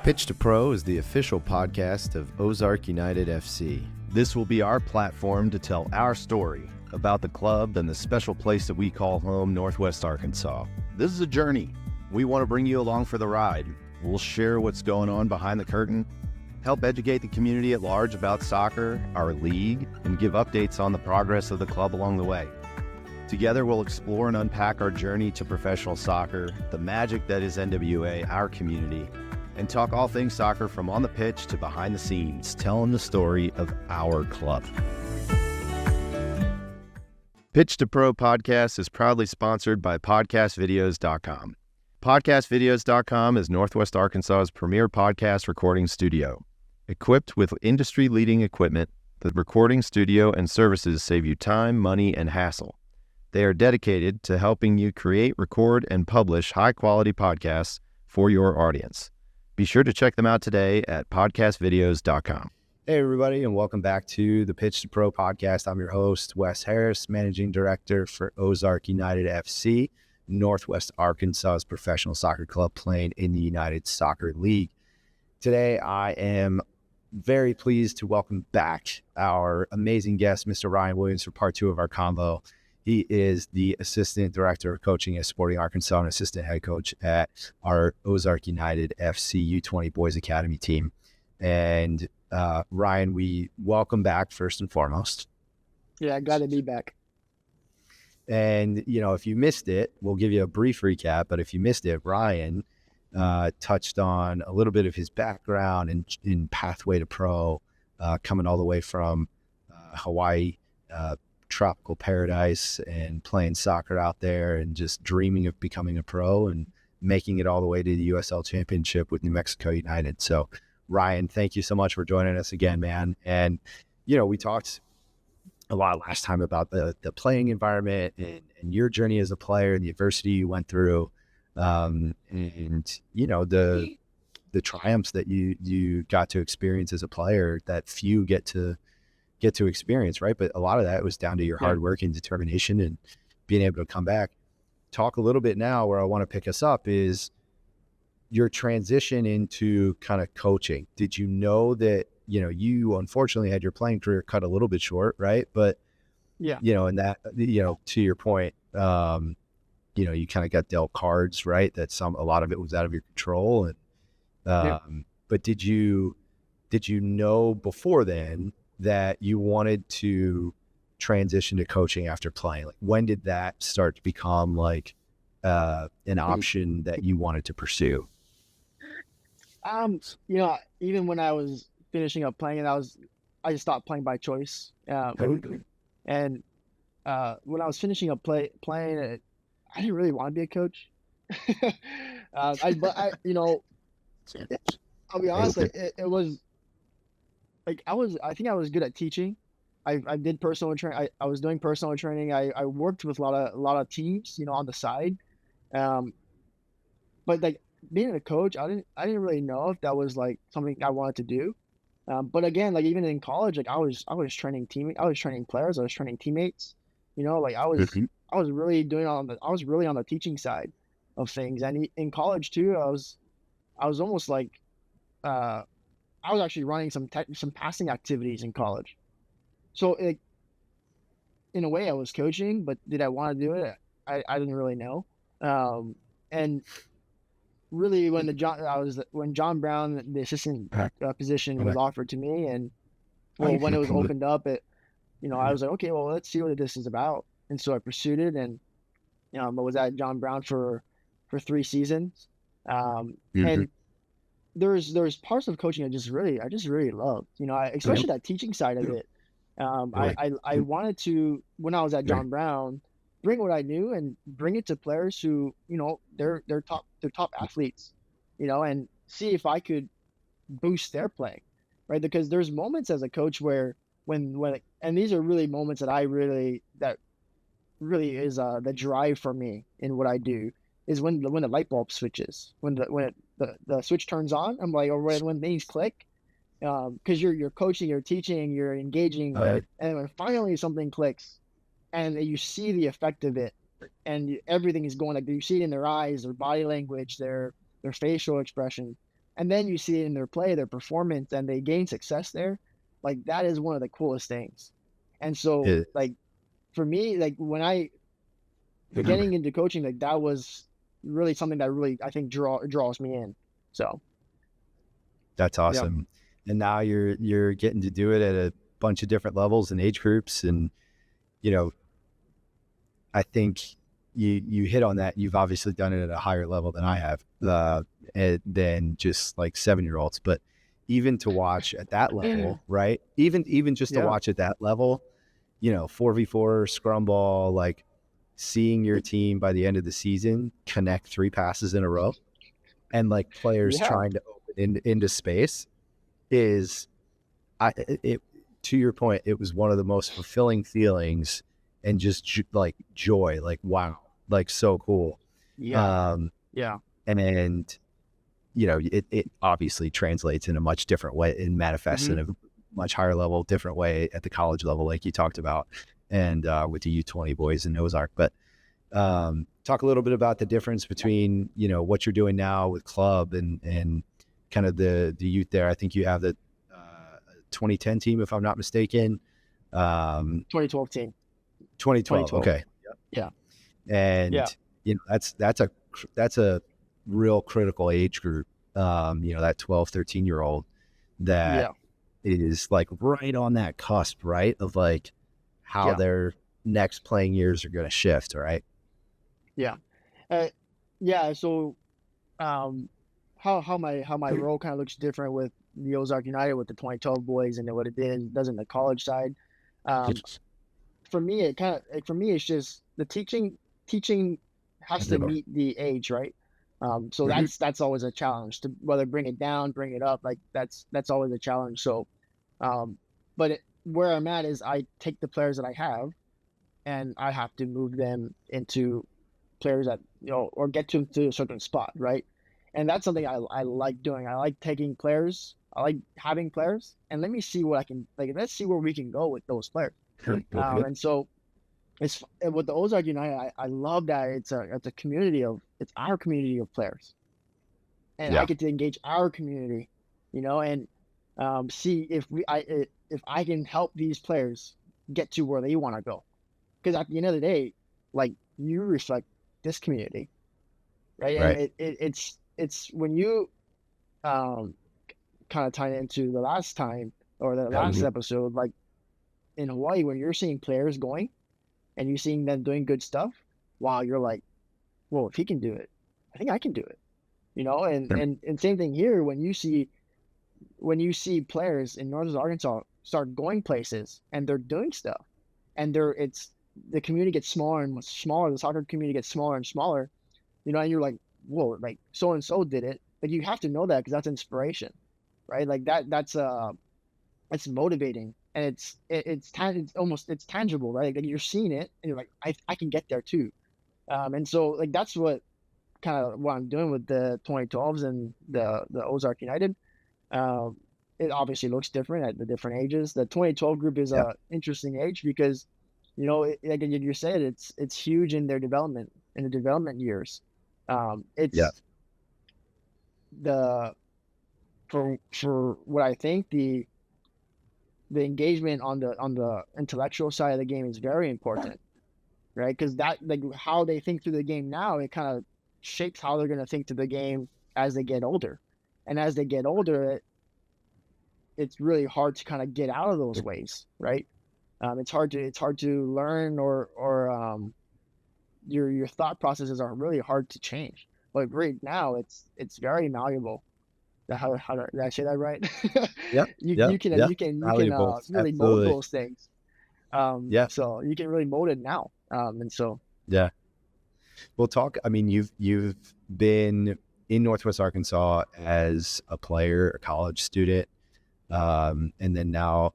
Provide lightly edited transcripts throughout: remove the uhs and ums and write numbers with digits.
Pitch to Pro is the official podcast of Ozark United FC. This will be our platform to tell our story about the club and the special place that we call home, Northwest Arkansas. This is a journey. We want to bring you along for the ride. We'll share what's going on behind the curtain, help educate the community at large about soccer, our league, and give updates on the progress of the club along the way. Together, we'll explore and unpack our journey to professional soccer, the magic that is NWA, our community, and talk all things soccer from on the pitch to behind the scenes, telling the story of our club. Pitch to Pro podcast is proudly sponsored by podcastvideos.com. Podcastvideos.com is Northwest Arkansas's premier podcast recording studio. Equipped with industry-leading equipment, the recording studio and services save you time, money, and hassle. They are dedicated to helping you create, record, and publish high-quality podcasts for your audience. Be sure to check them out today at podcastvideos.com. Hey, everybody, and welcome back to the Pitch to Pro podcast. I'm your host, Wes Harris, Managing Director for Ozark United FC, Northwest Arkansas's professional soccer club playing in the United Soccer League. Today, I am very pleased to welcome back our amazing guest, Mr. Ryan Williams, for part two of our convo. He is the Assistant Director of Coaching at Sporting Arkansas and Assistant Head Coach at our Ozark United FC U20 Boys Academy team. And Ryan, we welcome back first and foremost. Yeah, glad to be back. And, you know, if you missed it, we'll give you a brief recap. But if you missed it, Ryan touched on a little bit of his background in pathway to pro, coming all the way from Hawaii, tropical paradise, and playing soccer out there and just dreaming of becoming a pro and making it all the way to the USL Championship with New Mexico United. So Ryan, thank you so much for joining us again, man. And, you know, we talked a lot last time about the playing environment and your journey as a player and the adversity you went through, and, you know, the triumphs that you got to experience as a player that few get to experience, right? But a lot of that was down to your hard work and determination and being able to come back. Talk a little bit now where I want to pick us up is your transition into kind of coaching. Did you know that, you know, you unfortunately had your playing career cut a little bit short, right? But yeah, you know, and that, you know, to your point, you know, you kind of got dealt cards, right? That a lot of it was out of your control. And, but did you know before then that you wanted to transition to coaching after playing? Like, when did that start to become like an option that you wanted to pursue? You know, even when I was finishing up playing, I just stopped playing by choice. And when I was finishing up playing, I didn't really want to be a coach. You know, I'll be honest, like, it was like I think I was good at teaching. I did personal training. I was doing personal training. I worked with a lot of teams, you know, on the side. But like being a coach, I didn't really know if that was like something I wanted to do. But again, like even in college, like I was training I was training players, I was training teammates. You know, like I was really I was really on the teaching side of things. And in college too, I was almost like I was actually running some passing activities in college. So in a way I was coaching, but did I want to do it? I didn't really know. And really when John Brown, the assistant position was offered to me, and when it was opened up, you know, I was like, okay, well, let's see what this is about. And so I pursued it, and I was at John Brown for 3 seasons. And there's parts of coaching I just really loved, you know, especially that teaching side of it. I wanted to, when I was at John Brown, bring what I knew and bring it to players who, you know, they're top athletes, you know, and see if I could boost their play, right? Because there's moments as a coach where when and these are really moments that really is the drive for me in what I do, is when the light bulb switches, when the switch turns on. I'm like, or when things click, because you're coaching, you're teaching, you're engaging, and when finally something clicks, and you see the effect of it, and everything is going, like you see it in their eyes, their body language, their facial expression, and then you see it in their play, their performance, and they gain success there. Like that is one of the coolest things. And so It, like for me, like when I getting into coaching, like that was really something that really I think draws me in. So that's yeah. awesome. And now you're getting to do it at a bunch of different levels and age groups. And, you know, I think you hit on that. You've obviously done it at a higher level than I have, than just like 7-year-olds. But even to watch at that level, right? Even just to Yeah. watch at that level, you know, 4v4 scrum ball, like seeing your team by the end of the season connect 3 passes in a row, and like players Yeah. trying to open into space is, it to your point, it was one of the most fulfilling feelings, and just like joy, like wow, like so cool. Yeah. Um, Yeah. and you know, it obviously translates in a much different way and manifests Hmm. in a much higher level, different way at the college level, like you talked about, and with the U20 boys in Ozark. But talk a little bit about the difference between, you know, what you're doing now with club and kind of the youth there. I think you have the 2010 team, if I'm not mistaken. 2012 team. 2012. 2012. Okay. Yeah. Yeah. And you know, that's a real critical age group. You know, that 12, 13 year old that Yeah. is like right on that cusp, right, of like how Yeah. their next playing years are going to shift, right? Yeah. Uh, yeah. So, um, how my role kind of looks different with the Ozark United with the 2012 boys and then what it does in the college side. Um, for me, for me, it's just the teaching has to meet the age, right? So Mhm. that's always a challenge to whether bring it down, bring it up, like that's always a challenge. So, um, but where I'm at is I take the players that I have and I have to move them into players that or get to a certain spot, right? And that's something I like doing. I like taking players. I like having players, and let me see what I can like. Let's see where we can go with those players. And so it's with the Ozark United. I love that it's a community of it's our community of players, and I Yeah. get to engage our community, and see if I can help these players get to where they want to go. Because at the end of the day, like you reflect this community, right? And Right. it's when you um kind of tie it into the last time or the last Mhm. episode, like in Hawaii, when you're seeing players going and you're seeing them doing good stuff, wow, you're like, well, if he can do it, I think I can do it, and same thing here when you see players in Northern Arkansas start going places and they're doing stuff, and it's the community gets smaller and smaller, the soccer community gets smaller and smaller, and you're like, whoa, like so and so did it. Like you have to know that because that's inspiration, right? Like that's motivating, and it's tangible, right? Like you're seeing it, and you're like, I can get there too. And so like that's what I'm doing with the 2012s and the Ozark United. Um, it obviously looks different at the different ages. The 2012 group is Yeah. a interesting age because, like you said, it's huge in their development in the development years. Yeah. It's the for what I think the engagement on the intellectual side of the game is very important, right? Because that like how they think through the game now, it kind of shapes how they're going to think through the game as they get older, and as they get older, it's really hard to kind of get out of those ways, right? It's hard to learn or your thought processes are really hard to change. But right now, it's very malleable. Did I say that right? Yep. you Yep. you can Yep. you can you can Valuable. really mold Absolutely. those things. Yeah. So you can really mold it now. And so Yeah. We'll talk. I mean, you've been in Northwest Arkansas as a player, a college student, and then now,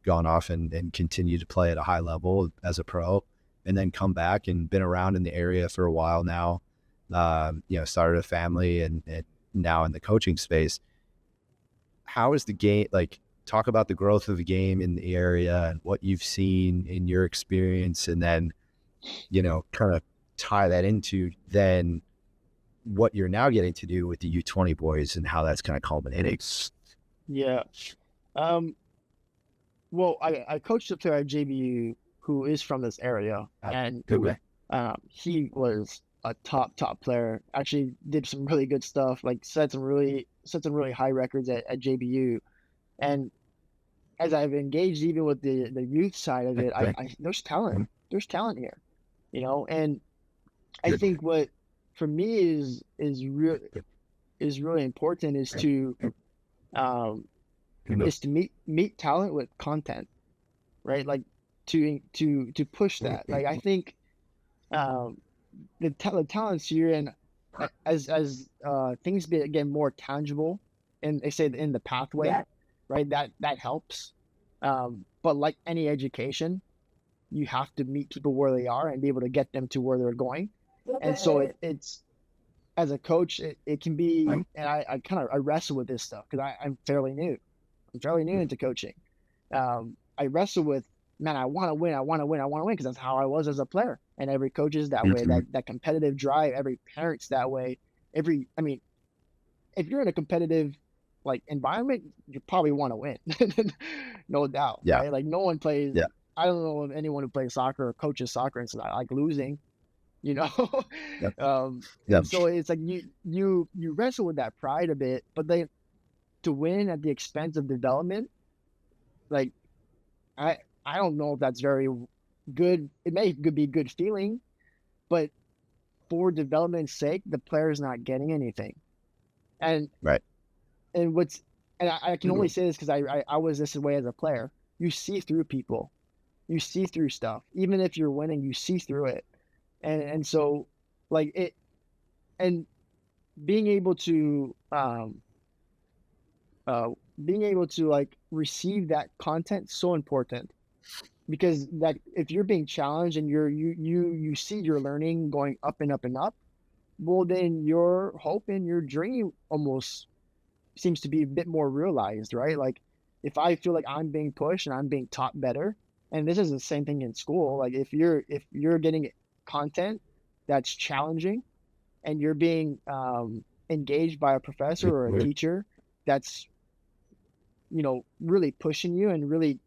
gone off and continue to play at a high level as a pro, and then come back and been around in the area for a while now. Started a family and now in the coaching space. How is the game, like, talk about the growth of the game in the area and what you've seen in your experience, and then, kind of tie that into then what you're now getting to do with the U20 boys and how that's kind of culminating. Yeah. Well, I coached a player at JBU who is from this area, and he was a top player. Actually, did some really good stuff. Like set some really high records at JBU. And as I've engaged even with the youth side of it, there's talent. There's talent here, you know. And I think what for me is really important is to meet talent with content, right? Like to push that. Like I think the talents here, and as things get more tangible, and they say in the pathway, right? That helps. But like any education, you have to meet people where they are and be able to get them to where they're going. And so it's as a coach, it can be, and I kind of I wrestle with this stuff because I'm fairly new. I'm fairly new into coaching. I wrestle with, man, I want to win, because that's how I was as a player. And every coach is that way. That competitive drive. Every parent's that way. I mean, if you're in a competitive like environment, you probably want to win, no doubt. Yeah. Right? Like no one plays. Yeah. I don't know of anyone who plays soccer or coaches soccer and says I like losing. You know, so it's like you wrestle with that pride a bit, but to win at the expense of development, like I don't know if that's very good. It may be a good feeling, but for development's sake, the player's not getting anything. And right. And I can only say this because I was this way as a player. You see through people, you see through stuff. Even if you're winning, you see through it. And so like it, and being able to like receive that content so important, because that if you're being challenged and you see your learning going up and up and up, well then your hope and your dream almost seems to be a bit more realized, right? Like if I feel like I'm being pushed and I'm being taught better, and this is the same thing in school, like if you're getting content that's challenging and you're being engaged by a professor or a teacher that's really pushing you and really,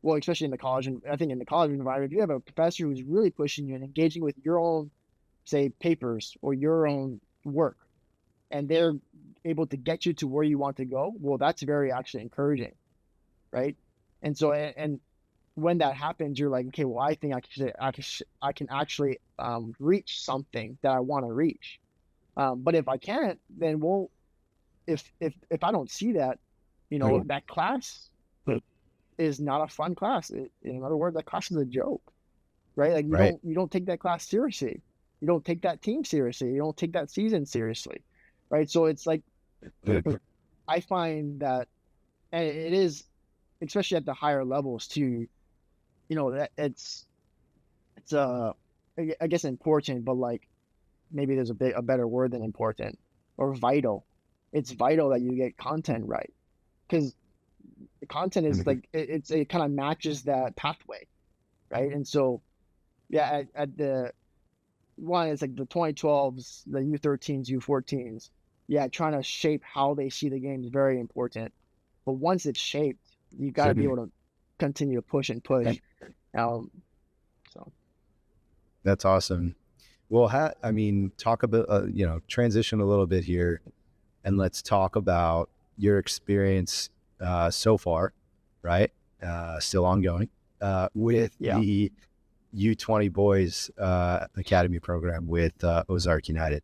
well, especially in the college, and I think in the college environment, if you have a professor who's really pushing you and engaging with your own, say, papers or your own work, and they're able to get you to where you want to go, well, that's very actually encouraging, right? And so, and when that happens, you're like, okay, well, I think I can actually reach something that I want to reach. But if I can't, then well, if I don't see that, that class is not a fun class. In other words, that class is a joke, right? Like you don't take that class seriously. You don't take that team seriously. You don't take that season seriously, right? So it's like, I find that, and it is, especially at the higher levels too, that it's I guess important, but like maybe there's a better word than important, or vital. It's vital that you get content right, because the content is like it kind of matches that pathway, right? And so yeah, at the one, it's like the 2012s, the U13s, U14s. Yeah, trying to shape how they see the game is very important. But once it's shaped, you got to be able to continue to push and push. So that's awesome. Well, talk about transition a little bit here, and let's talk about your experience so far, right? Still ongoing with the U20 boys academy program with Ozark United.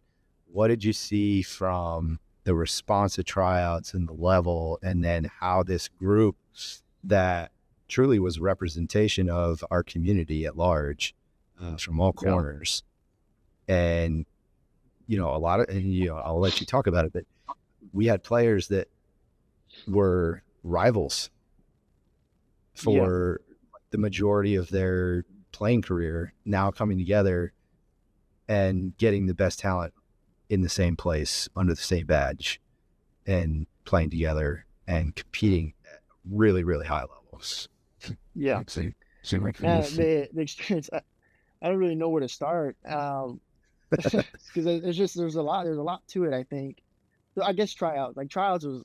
What did you see from the response to tryouts and the level, and then how this group that truly was representation of our community at large from all corners, and a lot of, and I'll let you talk about it, but we had players that were rivals for the majority of their playing career, now coming together and getting the best talent in the same place under the same badge and playing together and competing at really, really high levels. Yeah. The experience, I don't really know where to start. because there's a lot to it. I think. So I guess tryouts was,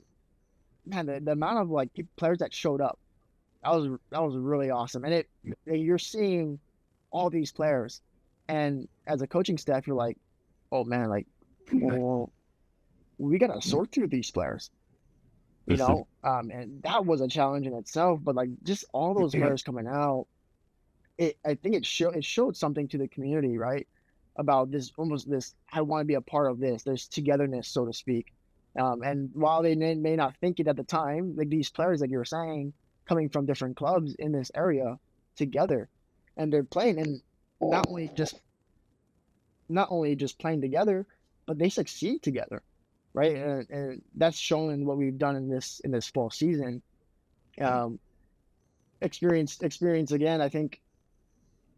man, the amount of like players that showed up, that was really awesome. And you're seeing all these players, and as a coaching staff, you're like, oh man, like, well, we gotta sort through these players, and that was a challenge in itself. But like just all those players coming out, I think it showed something to the community, right? About this, almost this, I want to be a part of this. There's togetherness, so to speak. And while they may not think it at the time, like these players, like you were saying, coming from different clubs in this area together, and they're playing, and not only just playing together, but they succeed together, right? And that's showing what we've done in this fall season. Um, experience again. I think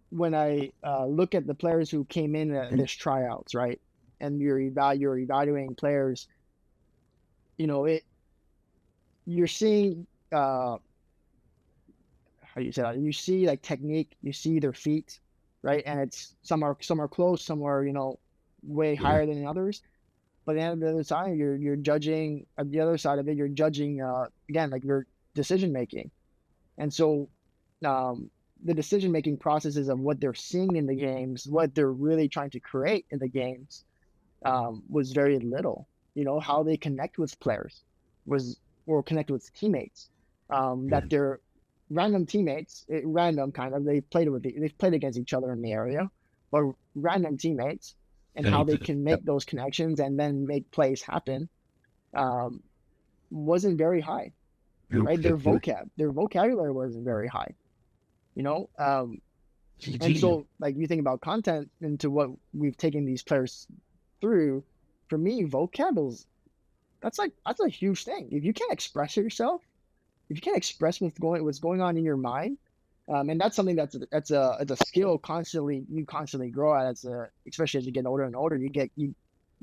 when I look at the players who came in at this tryouts, right, and you're evaluating players, you're seeing how you say that, you see like technique, you see their feet, right, and it's some are close, some are way higher than others. But at the other side, you're judging, at the other side of it, you're judging again, like your decision making. And so the decision making processes of what they're seeing in the games, what they're really trying to create in the games, was very little. How they connect with players or connect with teammates, that they're random teammates, random kind of, they've played against each other in the area, but random teammates, and how they can make those connections and then make plays happen, wasn't very high, right? Their vocabulary wasn't very high, and so like you think about content into what we've taken these players through. For me, vocab that's a huge thing. If you can't express yourself, if you can't express what's going on in your mind, and that's something that's a skill you constantly grow at, especially as you get older and older. You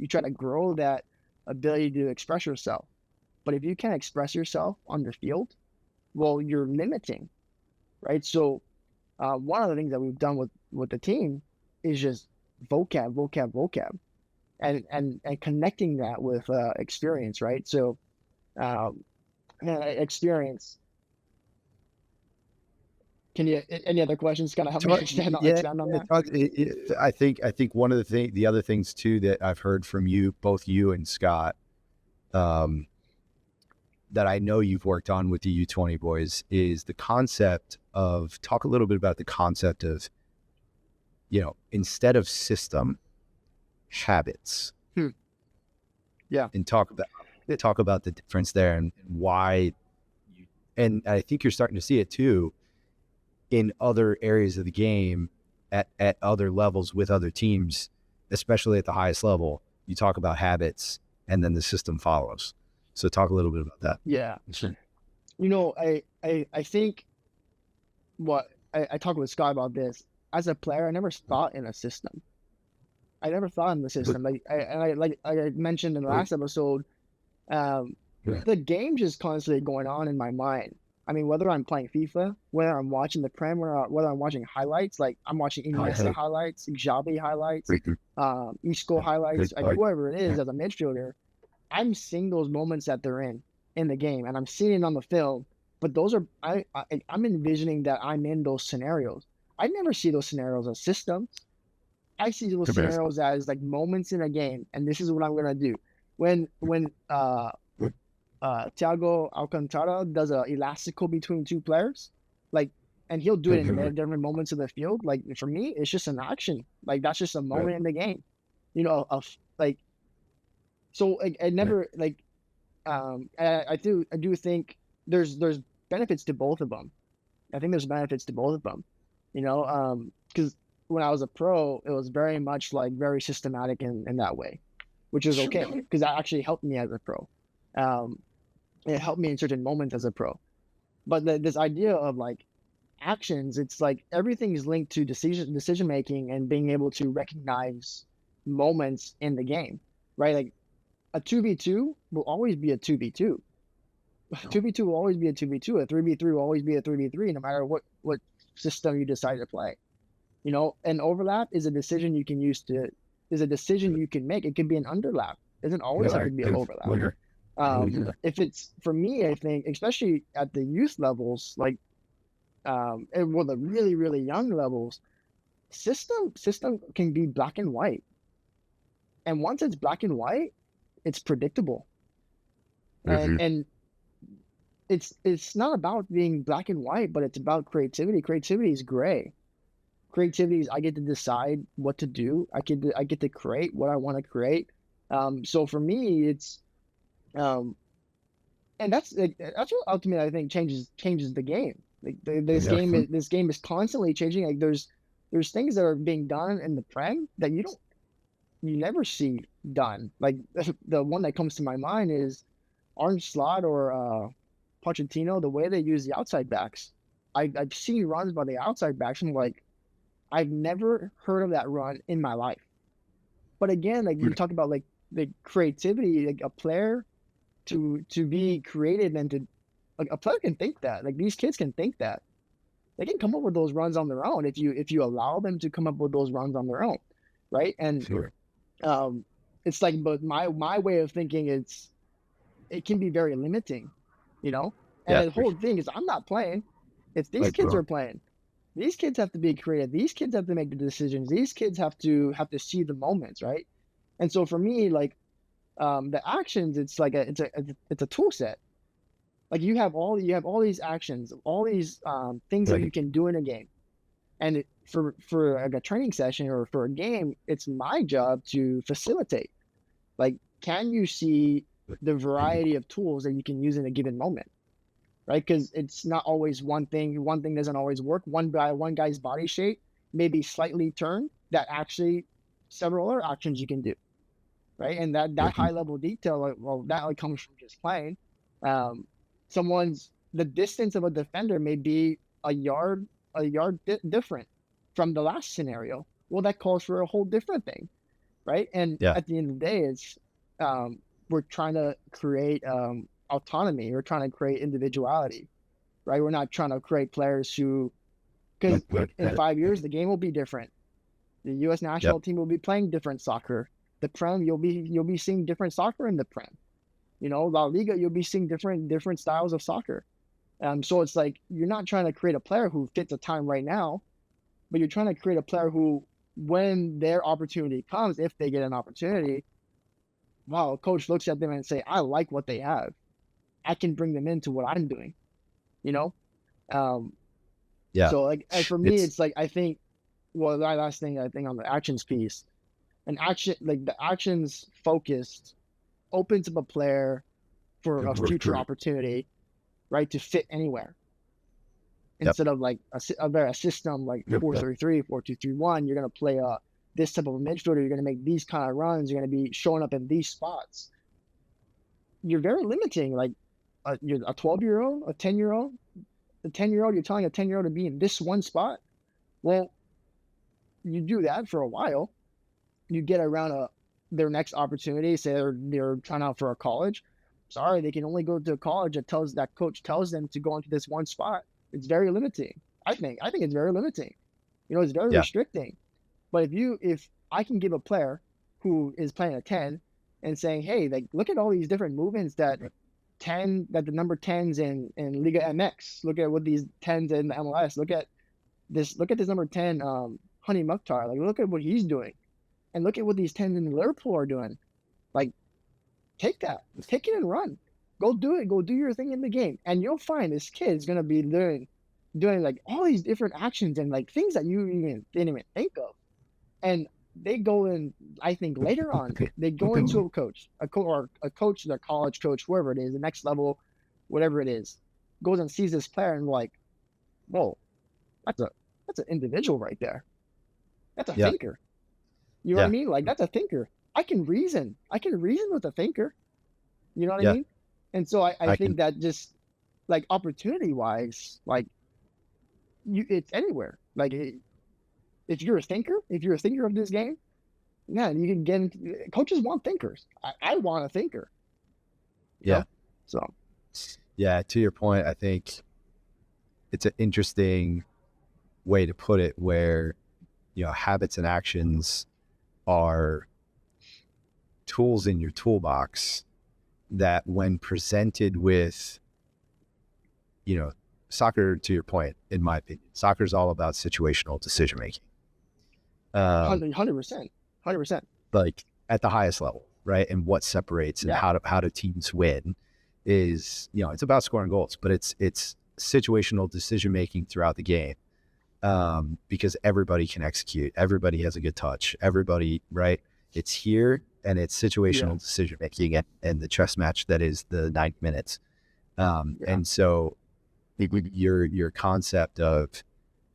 try to grow that ability to express yourself. But if you can't express yourself on the field, well, you're limiting, right? So one of the things that we've done with the team is just vocab, and connecting that with experience, right? So experience. Can you, any other questions kind of help me expand on that? I think one of the other things too that I've heard from both you and Scott, that I know you've worked on with the U20 boys, is the concept of, talk a little bit about the concept of, instead of system, habits. Yeah. And talk about the difference there and why and I think you're starting to see it too in other areas of the game at other levels with other teams, especially at the highest level. You talk about habits and then the system follows. So talk a little bit about that. Yeah. Sure. I think I talked with Scott about this. As a player, I never thought in a system. I never thought in the system. Like I mentioned in the last episode, the game just constantly going on in my mind. I mean, whether I'm playing FIFA, whether I'm watching the Prem, whether I'm watching highlights, like I'm watching Iniesta highlights, Xavi highlights, Isco highlights, whoever it is as a midfielder, I'm seeing those moments that they're in the game, and I'm seeing it on the film. But those are I'm envisioning that I'm in those scenarios. I never see those scenarios as systems. I see those scenarios as like moments in a game, and this is what I'm gonna do. When Thiago Alcantara does a elastical between two players, like, and he'll do it in different moments of the field. Like for me, it's just an action. Like that's just a moment in the game, of like. So like, I never like, I do think there's benefits to both of them. I think there's benefits to both of them, because when I was a pro, it was very much like very systematic in that way, which is okay because that actually helped me as a pro. It helped me in certain moments as a pro. But this idea of like actions, it's like everything is linked to decision making and being able to recognize moments in the game, right? Like a 2v2 will always be a 2v2. 2v2 will always be a 2v2. A 3v3 will always be a 3v3, no matter what system you decide to play. An overlap is a decision you can use to is a decision you can make. It could be an underlap. It doesn't always have to be an overlap. If it's, for me, I think, especially at the youth levels, like, and well, the really, really young levels, system can be black and white. And once it's black and white, it's predictable. And it's not about being black and white, but it's about creativity. Creativity is gray. Creativity is, I get to decide what to do. I get to create what I want to create. So for me, it's and that's what ultimately I think changes the game. Like this game is constantly changing. Like there's things that are being done in the Prem that you never see done. Like the one that comes to my mind is Orange Slot or Pochettino, the way they use the outside backs. I've seen runs by the outside backs, and like, I've never heard of that run in my life. But again, like you talk about like the creativity, like a player to be creative and to, like, a player can think that. Like these kids can think that. They can come up with those runs on their own if you allow them to come up with those runs on their own, right? And it's like, but my way of thinking, it can be very limiting, you know? And the whole thing is, I'm not playing. It's these kids are playing. These kids have to be creative. These kids have to make the decisions. These kids have to see the moments, right? And so for me, like, the actions, it's like it's a tool set. Like you have all these actions, all these things that you can do in a game. And for like a training session or for a game, it's my job to facilitate. Like, can you see the variety of tools that you can use in a given moment, right? Because it's not always one thing. One thing doesn't always work. One guy's body shape may be slightly turned. That actually several other actions you can do, right? And that high level detail, like, well, that like comes from just playing. The distance of a defender may be a yard different from the last scenario. Well, that calls for a whole different thing, right? And at the end of the day, it's we're trying to create autonomy. We're trying to create individuality, right? We're not trying to create players who, because in 5 years the game will be different. The U.S. national team will be playing different soccer. The Prem, you'll be seeing different soccer in the Prem. You know, La Liga, you'll be seeing different styles of soccer. So it's like, you're not trying to create a player who fits a time right now, but you're trying to create a player who, when their opportunity comes, if they get an opportunity, wow, a coach looks at them and say, I like what they have. I can bring them into what I'm doing, you know? So like, for me, it's like, I think, well, that last thing, I think on the actions piece, the actions focused opens up a player for a future opportunity, right? To fit anywhere. Instead of like a system like 4-3-3, 4-2-3-1, you're going to play this type of a midfielder. You're going to make these kind of runs. You're going to be showing up in these spots. You're very limiting. Like you're a 12-year-old, a 10-year-old, you're telling a 10-year-old to be in this one spot. Well, you do that for a while. You get around their next opportunity. Say they're trying out for a college. Sorry, they can only go to a college that coach tells them to go into this one spot. It's very limiting. I think it's very limiting. You know, it's very restricting. But if I can give a player who is playing a 10 and saying, hey, like, look at all these different movements that the number 10s in Liga MX. Look at what these 10s in the MLS. Look at this number 10, Honey Mukhtar. Like, look at what he's doing. And look at what these 10s in Liverpool are doing. Like, take it and run. Go do it. Go do your thing in the game. And you'll find this kid's going to be doing like all these different actions and like things that you didn't even think of. And they go in, I think later on, they go into a coach, their college coach, whoever it is, the next level, whatever it is, goes and sees this player and like, whoa, that's an individual right there. That's a thinker. You know what I mean? Like, that's a thinker. I can reason with a thinker. You know what I mean? And so I think that just like opportunity wise, like it's anywhere. Like if you're a thinker of this game, man, you can get into, coaches want thinkers. I want a thinker. You know? So. Yeah. To your point, I think it's an interesting way to put it where, you know, habits and actions are tools in your toolbox that, when presented with, soccer, to your point, in my opinion, soccer is all about situational decision making. 100%. Like at the highest level, right? And what separates and how do teams win is, it's about scoring goals, but it's situational decision making throughout the game. Because everybody can execute, everybody has a good touch, everybody, right? It's here, and it's situational decision making and the chess match that is the 9 minutes. And so your concept of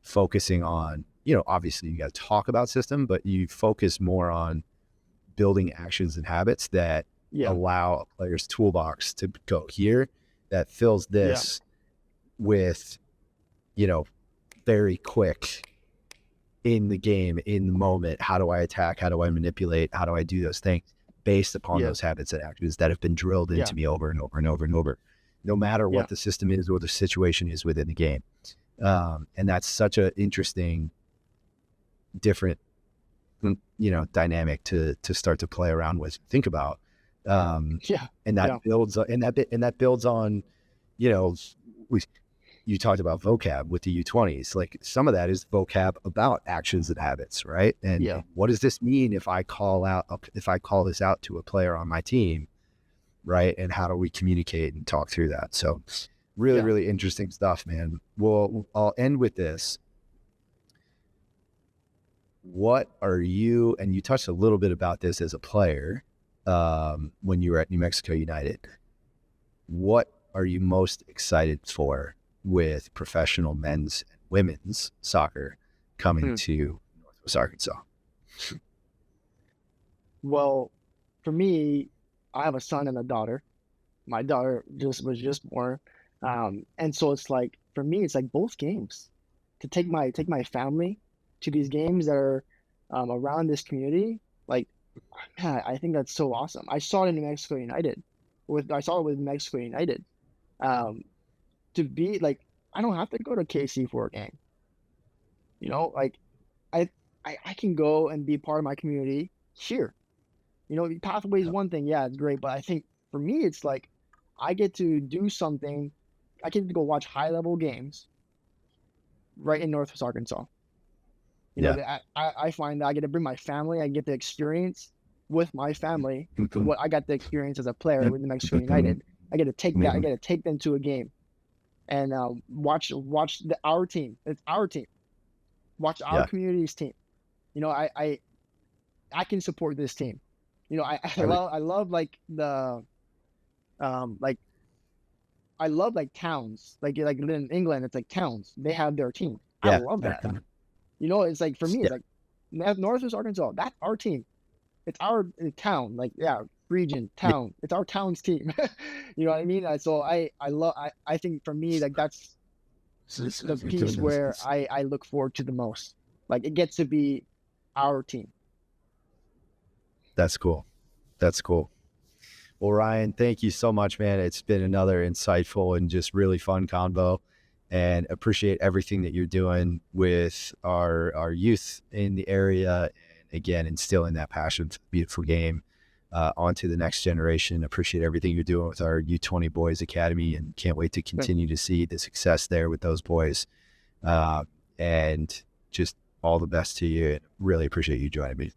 focusing on, obviously you got to talk about system, but you focus more on building actions and habits that allow a player's toolbox to go here, that fills this with, very quick in the game, in the moment. How do I attack? How do I manipulate? How do I do those things based upon those habits and actions that have been drilled into me over and over and over and over, no matter what the system is or the situation is within the game. And that's such an interesting, different, dynamic to start to play around with, think about. And that builds on, you talked about vocab with the U20s. Like, some of that is vocab about actions and habits, right? And what does this mean if I call this out to a player on my team, right? And how do we communicate and talk through that? So really, really interesting stuff, man. Well, I'll end with this. What are you, and you touched a little bit about this as a player when you were at New Mexico United, what are you most excited for with professional men's and women's soccer coming to Northwest Arkansas? Well, for me, I have a son and a daughter. My daughter was just born. And so it's like, for me, it's like both games. To take my family to these games that are around this community, like, man, I think that's so awesome. I saw it in New Mexico United. I saw it with Mexico United. To be like, I don't have to go to KC for a game. Like, I can go and be part of my community here. Pathway is one thing, it's great, but I think for me, it's like, I get to do something. I get to go watch high-level games right in Northwest Arkansas. I find that I get to bring my family. I get the experience with my family what I got the experience as a player with New Mexico United. I get to take that. I get to take them to a game and watch our team. It's our team. Watch our community's team. I can support this team. I love like the I love like towns. Like in England, it's like towns. They have their team. I love that. It's like, for me, it's like Northwest Arkansas. That's our team. It's our town. Like, region, town. It's our town's team. You know what I mean? So I think for me, like, that's the piece where I look forward to the most. Like, it gets to be our team. That's cool. Well, Ryan, thank you so much, man. It's been another insightful and just really fun convo, and appreciate everything that you're doing with our youth in the area. And again, instilling that passion for the beautiful game onto the next generation. Appreciate everything you're doing with our U20 Boys Academy, and can't wait to continue to see the success there with those boys. And just all the best to you. Really appreciate you joining me.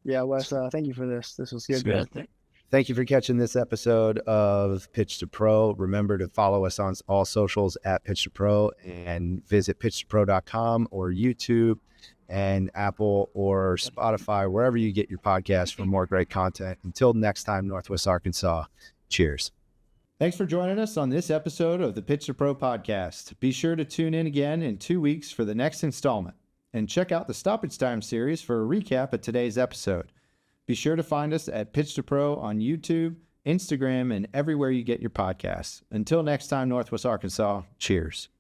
Yeah, Wes, thank you for this. This was good. Thank you for catching this episode of Pitch to Pro. Remember to follow us on all socials at Pitch to Pro, and visit pitchtopro.com or YouTube and Apple or Spotify, wherever you get your podcasts, for more great content. Until next time, Northwest Arkansas, cheers. Thanks for joining us on this episode of the Pitch to Pro podcast. Be sure to tune in again in 2 weeks for the next installment, and check out the Stoppage Time series for a recap of today's episode. Be sure to find us at Pitch to Pro on YouTube, Instagram, and everywhere you get your podcasts. Until next time, Northwest Arkansas, cheers.